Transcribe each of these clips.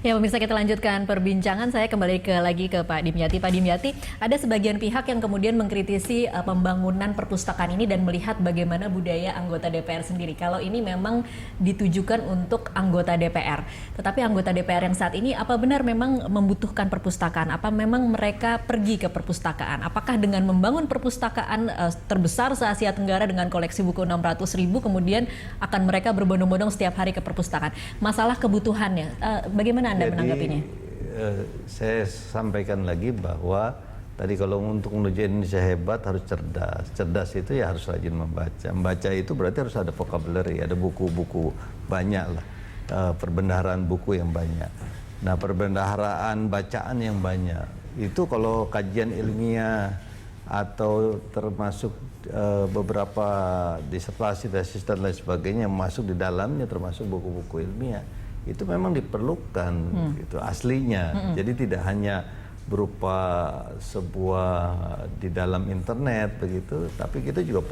Ya pemirsa, kita lanjutkan perbincangan. Saya kembali lagi ke Pak Dimyati. Pak Dimyati, ada sebagian pihak yang kemudian mengkritisi pembangunan perpustakaan ini dan melihat bagaimana budaya anggota DPR sendiri. Kalau ini memang ditujukan untuk anggota DPR. Tetapi anggota DPR yang saat ini apa benar memang membutuhkan perpustakaan? Apa memang mereka pergi ke perpustakaan? Apakah dengan membangun perpustakaan terbesar se-Asia Tenggara dengan koleksi buku 600.000 kemudian akan mereka berbondong-bondong setiap hari ke perpustakaan? Masalah kebutuhannya, bagaimana Anda menanggapinya? Saya sampaikan lagi bahwa tadi kalau untuk menuju Indonesia hebat harus cerdas. Cerdas itu ya harus rajin membaca. Membaca itu berarti harus ada vocabulary, ada buku-buku banyak lah, perbendaharaan buku yang banyak. Nah, perbendaharaan bacaan yang banyak itu kalau kajian ilmiah atau termasuk beberapa disertasi, tesis dan lain sebagainya yang masuk di dalamnya termasuk buku-buku ilmiah itu memang diperlukan gitu aslinya. Jadi tidak hanya berupa sebuah di dalam internet begitu, tapi kita juga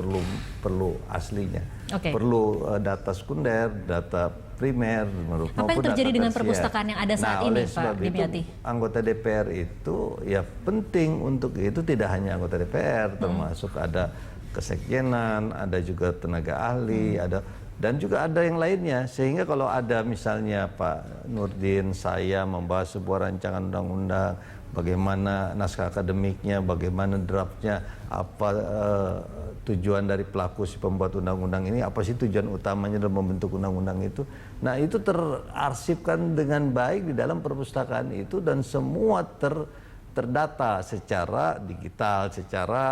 perlu aslinya. Perlu data sekunder, data primer, apa yang terjadi dengan perpustakaan yang ada saat ini, Pak Dimyati? Anggota DPR itu ya penting untuk itu, tidak hanya anggota DPR, termasuk ada kesekjenan, ada juga tenaga ahli, ada dan juga ada yang lainnya, sehingga kalau ada misalnya Pak Nurdin, saya membahas sebuah rancangan undang-undang, bagaimana naskah akademiknya, bagaimana draftnya, apa tujuan dari pelaku si pembuat undang-undang ini, apa sih tujuan utamanya dalam membentuk undang-undang itu. Nah, itu terarsipkan dengan baik di dalam perpustakaan itu dan semua terdata secara digital, secara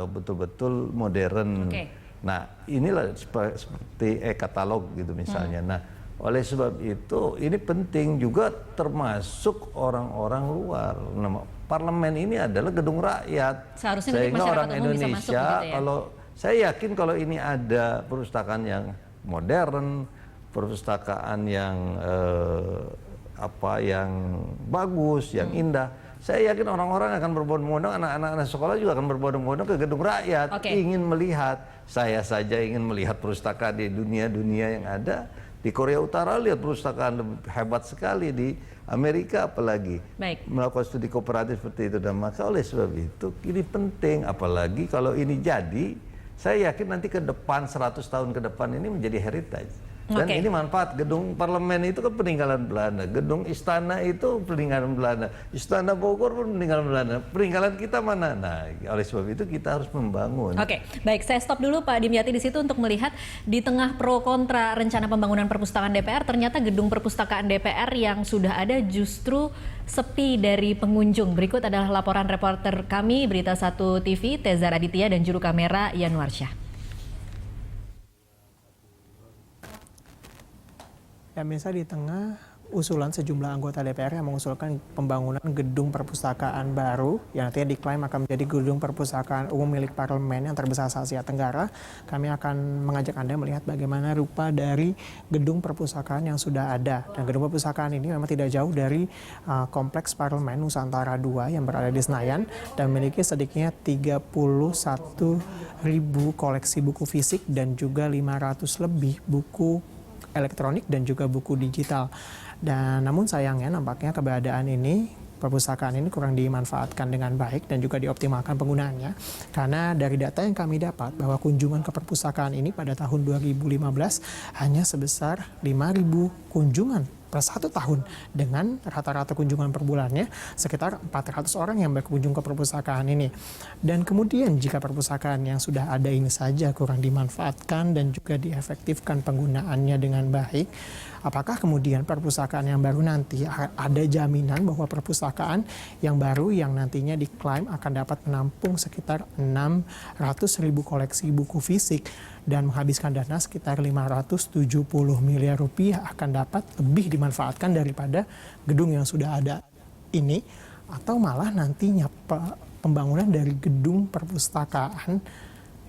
betul-betul modern. Nah, inilah seperti e-katalog gitu misalnya. Nah, oleh sebab itu ini penting juga termasuk orang-orang luar. Nah, parlemen ini adalah gedung rakyat. Seharusnya sehingga orang Indonesia Indonesia bisa masuk, gitu ya? kalau saya yakin kalau ini ada perpustakaan yang modern, perpustakaan yang yang bagus, yang indah, saya yakin orang-orang akan berbondong-bondong, anak-anak sekolah juga akan berbondong-bondong ke gedung rakyat, ingin melihat. Saya saja ingin melihat perpustakaan di dunia-dunia yang ada. Di Korea Utara lihat perpustakaan hebat sekali, di Amerika apalagi melakukan studi kooperatif seperti itu. Dan maka oleh sebab itu ini penting, apalagi kalau ini jadi, saya yakin nanti ke depan 100 tahun ke depan ini menjadi heritage. Dan ini manfaat. Gedung parlemen itu kan peninggalan Belanda, gedung istana itu peninggalan Belanda, istana Bogor pun peninggalan Belanda. Peninggalan kita mana? Nah, oleh sebab itu kita harus membangun. Baik, saya stop dulu Pak Dimyati di situ untuk melihat di tengah pro kontra rencana pembangunan perpustakaan DPR, ternyata gedung perpustakaan DPR yang sudah ada justru sepi dari pengunjung. Berikut adalah laporan reporter kami Berita 1 TV Teza Raditya dan juru kamera Yanuarsyah. Ya, misalnya di tengah usulan sejumlah anggota DPR yang mengusulkan pembangunan gedung perpustakaan baru yang nantinya diklaim akan menjadi gedung perpustakaan umum milik parlemen yang terbesar se-Asia Tenggara, kami akan mengajak Anda melihat bagaimana rupa dari gedung perpustakaan yang sudah ada. Dan gedung perpustakaan ini memang tidak jauh dari kompleks parlemen Nusantara II yang berada di Senayan dan memiliki sedikitnya 31.000 koleksi buku fisik dan juga 500 lebih buku elektronik dan juga buku digital. Dan namun sayangnya nampaknya keberadaan ini, perpustakaan ini kurang dimanfaatkan dengan baik dan juga dioptimalkan penggunaannya. Karena dari data yang kami dapat bahwa kunjungan ke perpustakaan ini pada tahun 2015 hanya sebesar 5.000 kunjungan per 1 tahun, dengan rata-rata kunjungan per bulannya sekitar 400 orang yang berkunjung ke perpustakaan ini. Dan kemudian jika perpustakaan yang sudah ada ini saja kurang dimanfaatkan dan juga diefektifkan penggunaannya dengan baik, apakah kemudian perpustakaan yang baru nanti ada jaminan bahwa perpustakaan yang baru yang nantinya diklaim akan dapat menampung sekitar 600.000 koleksi buku fisik dan menghabiskan dana sekitar 570 miliar rupiah akan dapat lebih dimanfaatkan daripada gedung yang sudah ada ini, atau malah nantinya pembangunan dari gedung perpustakaan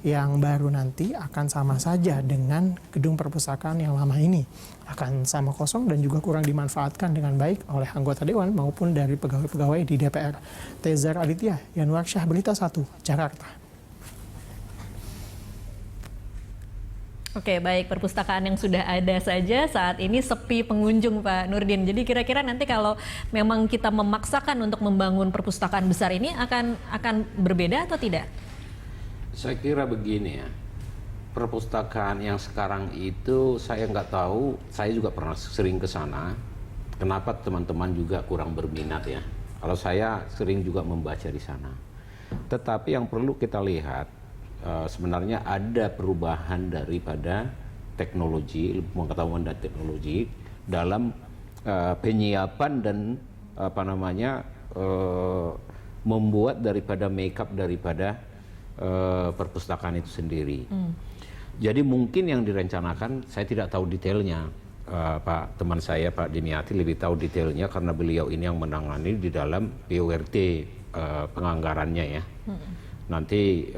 yang baru nanti akan sama saja dengan gedung perpustakaan yang lama ini, akan sama kosong dan juga kurang dimanfaatkan dengan baik oleh anggota dewan maupun dari pegawai-pegawai di DPR. Teza Raditya, Yanuarsyah, Berita 1, Jakarta. Oke, baik. Perpustakaan yang sudah ada saja saat ini sepi pengunjung, Pak Nurdin. Jadi kira-kira nanti kalau memang kita memaksakan untuk membangun perpustakaan besar ini akan berbeda atau tidak? Saya kira begini ya, perpustakaan yang sekarang itu saya nggak tahu, saya juga pernah sering ke sana. Kenapa teman-teman juga kurang berminat ya? Kalau saya sering juga membaca di sana. Tetapi yang perlu kita lihat, sebenarnya ada perubahan daripada teknologi, ilmu pengetahuan dan teknologi dalam penyiapan dan membuat daripada makeup daripada perpustakaan itu sendiri. Jadi mungkin yang direncanakan, saya tidak tahu detailnya. Pak teman saya Pak Dimyati lebih tahu detailnya karena beliau ini yang menangani di dalam PURT penganggarannya ya. Nanti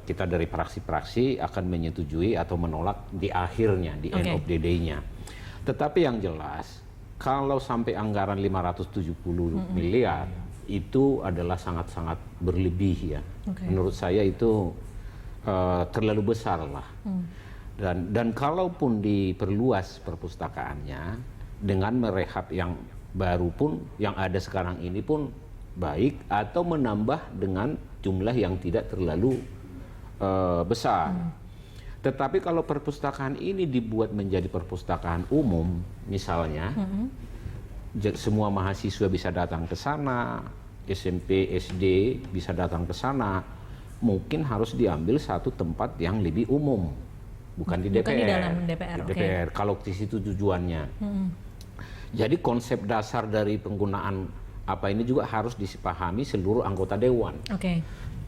kita dari praksi-praksi akan menyetujui atau menolak di akhirnya, di end of the day-nya. Tetapi yang jelas, kalau sampai anggaran 570 miliar, itu adalah sangat-sangat berlebih ya. Menurut saya itu terlalu besar lah. Dan kalaupun diperluas perpustakaannya dengan merehab yang baru pun, yang ada sekarang ini pun baik, atau menambah dengan jumlah yang tidak terlalu besar. Tetapi kalau perpustakaan ini dibuat menjadi perpustakaan umum, misalnya, semua mahasiswa bisa datang ke sana, SMP, SD bisa datang ke sana, mungkin harus diambil satu tempat yang lebih umum. Bukan di DPR. Bukan di dalam DPR. Di DPR, kalau di situ tujuannya. Jadi konsep dasar dari penggunaan apa ini juga harus disepahami seluruh anggota dewan.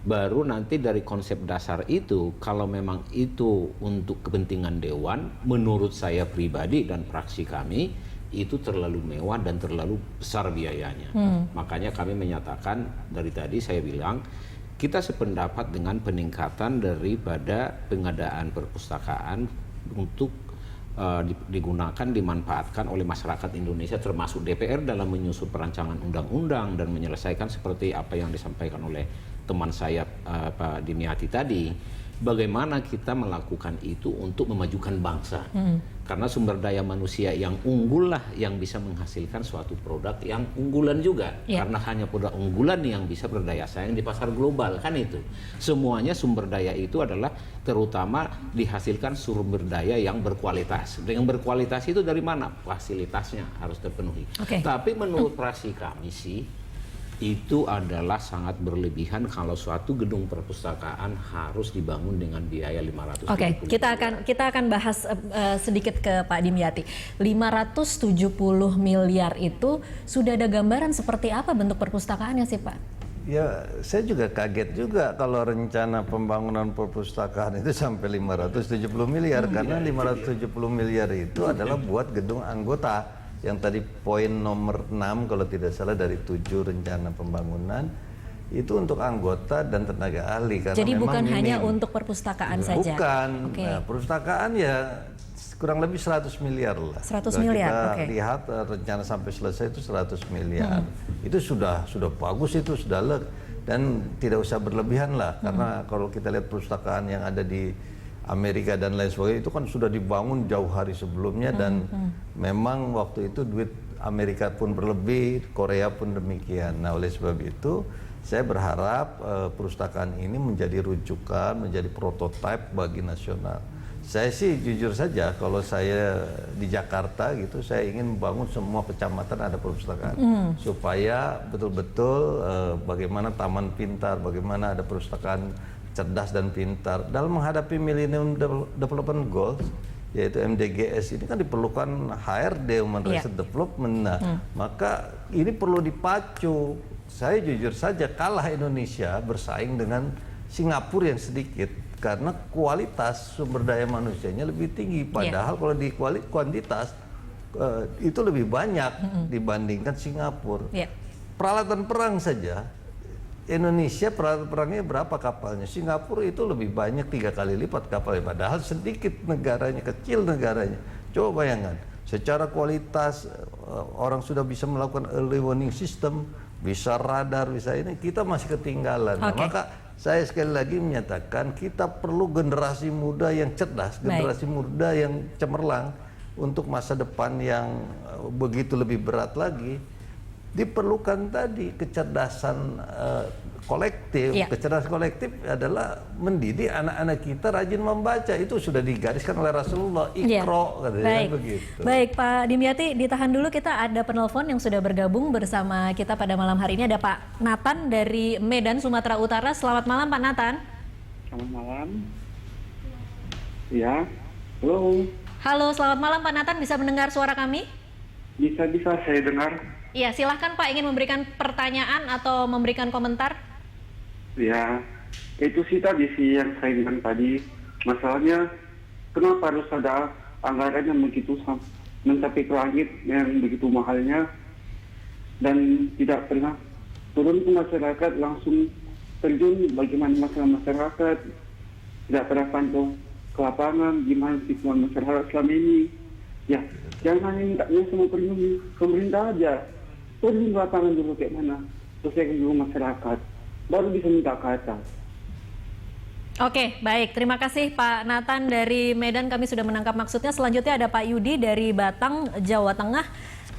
Baru nanti dari konsep dasar itu, kalau memang itu untuk kepentingan dewan, menurut saya pribadi dan fraksi kami, itu terlalu mewah dan terlalu besar biayanya. Makanya kami menyatakan, dari tadi saya bilang, kita sependapat dengan peningkatan daripada pengadaan perpustakaan untuk digunakan, dimanfaatkan oleh masyarakat Indonesia termasuk DPR dalam menyusun perancangan undang-undang dan menyelesaikan seperti apa yang disampaikan oleh teman saya Pak Dimyati tadi. Bagaimana kita melakukan itu untuk memajukan bangsa. Karena sumber daya manusia yang unggul lah yang bisa menghasilkan suatu produk yang unggulan juga. Karena hanya produk unggulan yang bisa berdaya saing di pasar global, kan itu. Semuanya sumber daya itu adalah terutama dihasilkan sumber daya yang berkualitas. Yang berkualitas itu dari mana? Fasilitasnya harus terpenuhi. Tapi menurut praksi kami sih, itu adalah sangat berlebihan kalau suatu gedung perpustakaan harus dibangun dengan biaya 570 kita akan bahas sedikit ke Pak Dimyati. 570 miliar itu sudah ada gambaran seperti apa bentuk perpustakaannya sih Pak? Ya, saya juga kaget juga kalau rencana pembangunan perpustakaan itu sampai 570 miliar karena 570 miliar itu adalah buat gedung anggota. Yang tadi poin nomor 6 kalau tidak salah dari 7 rencana pembangunan itu untuk anggota dan tenaga ahli. Karena jadi bukan minim. Hanya untuk perpustakaan saja? Bukan, nah, perpustakaan ya kurang lebih 100 miliar lah. 100 miliar, kita lihat rencana sampai selesai itu 100 miliar. Itu sudah bagus, itu sudah dan tidak usah berlebihan lah. Karena kalau kita lihat perpustakaan yang ada di Amerika dan lain sebagainya itu kan sudah dibangun jauh hari sebelumnya dan memang waktu itu duit Amerika pun berlebih, Korea pun demikian. Nah, oleh sebab itu saya berharap perpustakaan ini menjadi rujukan, menjadi prototipe bagi nasional. Saya sih jujur saja kalau saya di Jakarta gitu, saya ingin membangun semua kecamatan ada perpustakaan supaya betul-betul bagaimana taman pintar, bagaimana ada perpustakaan cerdas dan pintar dalam menghadapi Millennium Development Goals yaitu MDGs ini kan diperlukan HRD, Human Resource Development. Nah, maka ini perlu dipacu. Saya jujur saja kalah Indonesia bersaing dengan Singapura yang sedikit karena kualitas sumber daya manusianya lebih tinggi. Padahal kalau di kuantitas itu lebih banyak dibandingkan Singapura. Peralatan perang saja Indonesia peralatan perangnya berapa kapalnya? Singapura itu lebih banyak 3 kali lipat kapalnya, padahal sedikit negaranya, kecil negaranya. Coba bayangkan, secara kualitas orang sudah bisa melakukan early warning system, bisa radar, bisa ini, kita masih ketinggalan. Nah, maka saya sekali lagi menyatakan kita perlu generasi muda yang cerdas, generasi muda yang cemerlang untuk masa depan yang begitu lebih berat lagi. Diperlukan tadi kecerdasan kolektif. Kecerdasan kolektif adalah mendidik anak-anak kita rajin membaca. Itu sudah digariskan oleh Rasulullah. Iqra, katanya begitu. Baik, Pak Dimyati, ditahan dulu, kita ada penelpon yang sudah bergabung bersama kita pada malam hari ini. Ada Pak Nathan dari Medan, Sumatera Utara. Selamat malam, Pak Nathan. Selamat malam. Ya, halo. Halo, selamat malam Pak Nathan. Bisa mendengar suara kami? Bisa saya dengar. Iya, silahkan Pak, ingin memberikan pertanyaan atau memberikan komentar? Ya, itu sih tadi yang saya bilang tadi. Masalahnya, kenapa harus ada anggaran yang begitu mencapai ke langit yang begitu mahalnya dan tidak pernah turun ke masyarakat, langsung terjun bagaimana masalah masyarakat, tidak pernah pantau ke lapangan, gimana situasi masyarakat selama ini. Ya, jangan hanya mintanya sama pemerintah aja. Turun ke lapangan dulu kayak mana, selesaikan dulu masyarakat, baru bisa minta ke atas. Oke, baik. Terima kasih Pak Nathan dari Medan, kami sudah menangkap maksudnya. Selanjutnya ada Pak Yudi dari Batang, Jawa Tengah.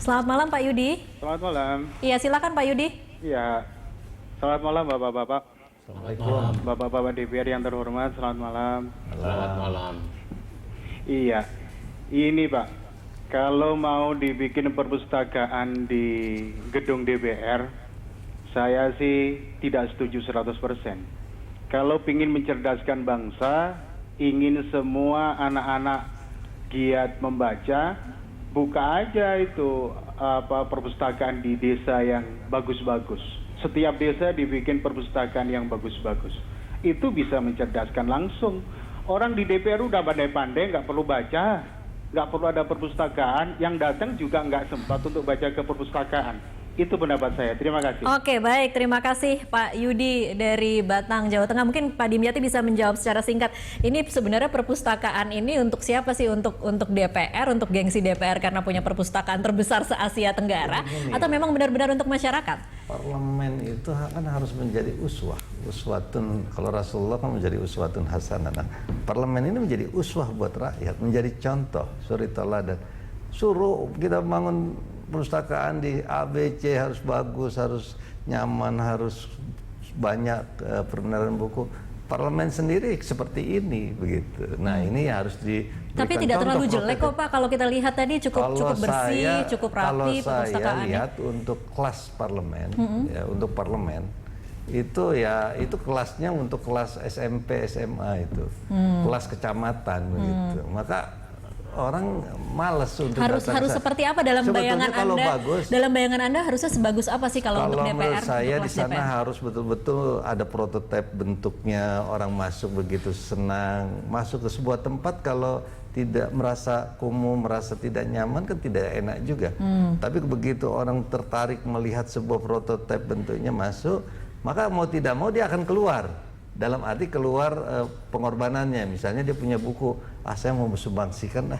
Selamat malam Pak Yudi. Selamat malam. Iya, silakan Pak Yudi. Iya, selamat malam Bapak-Bapak. Assalamualaikum. Bapak-Bapak DPR yang terhormat, selamat malam. Selamat malam. Iya, ini Pak. Kalau mau dibikin perpustakaan di gedung DPR, saya sih tidak setuju 100%. Kalau ingin mencerdaskan bangsa, ingin semua anak-anak giat membaca, buka aja itu perpustakaan di desa yang bagus-bagus. Setiap desa dibikin perpustakaan yang bagus-bagus. Itu bisa mencerdaskan langsung. Orang di DPR udah pandai-pandai, nggak perlu baca. Nggak perlu ada perpustakaan, yang datang juga nggak sempat untuk baca ke perpustakaan. Itu pendapat saya. Terima kasih. Oke, baik. Terima kasih Pak Yudi dari Batang, Jawa Tengah. Mungkin Pak Dimyati bisa menjawab secara singkat. Ini sebenarnya perpustakaan ini untuk siapa sih? Untuk DPR, untuk gengsi DPR karena punya perpustakaan terbesar se-Asia Tenggara? Atau memang benar-benar untuk masyarakat? Parlemen itu kan harus menjadi uswatun. Kalau Rasulullah kan menjadi uswatun hasanah. Nah, parlemen ini menjadi uswah buat rakyat, menjadi contoh, suri teladan. Suruh kita bangun perpustakaan di ABC harus bagus, harus nyaman, harus banyak perbenaran buku. Parlemen sendiri seperti ini begitu. Nah, ini harus diberikan. Tapi tidak terlalu jelek kok Pak, kalau kita lihat tadi cukup bersih, cukup rapi perpustakaannya. Kalau saya lihat untuk kelas parlemen, ya, untuk parlemen itu ya itu kelasnya untuk kelas SMP, SMA itu, kelas kecamatan begitu. Maka orang malas untuk harus seperti apa dalam bayangan Anda? Dalam bayangan Anda harusnya sebagus apa sih kalau untuk DPR? Menurut saya di sana DPR? harus betul-betul ada prototipe bentuknya, orang masuk begitu senang, masuk ke sebuah tempat kalau tidak merasa kumuh, merasa tidak nyaman kan tidak enak juga. Tapi begitu orang tertarik melihat sebuah prototipe bentuknya masuk, maka mau tidak mau dia akan keluar. Dalam arti keluar pengorbanannya, misalnya dia punya buku, saya mau sumbangsikan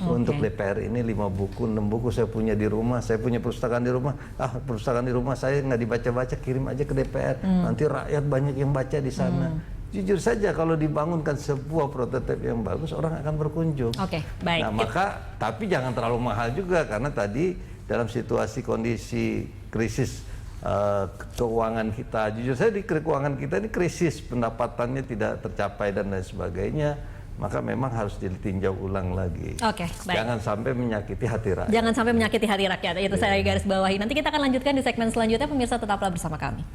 untuk DPR ini 5 buku, 6 buku saya punya di rumah, saya punya perpustakaan di rumah, perpustakaan di rumah saya nggak dibaca-baca, kirim aja ke DPR, nanti rakyat banyak yang baca di sana. Jujur saja kalau dibangunkan sebuah prototipe yang bagus, orang akan berkunjung. Oke, baik. Nah maka, tapi jangan terlalu mahal juga, karena tadi dalam situasi kondisi krisis keuangan kita, jujur saya di keuangan kita ini krisis, pendapatannya tidak tercapai dan lain sebagainya, maka memang harus ditinjau ulang lagi. Oke, baik. Jangan sampai menyakiti hati rakyat. Jangan sampai menyakiti hati rakyat, itu saya garis bawahi. Nanti kita akan lanjutkan di segmen selanjutnya, pemirsa tetaplah bersama kami.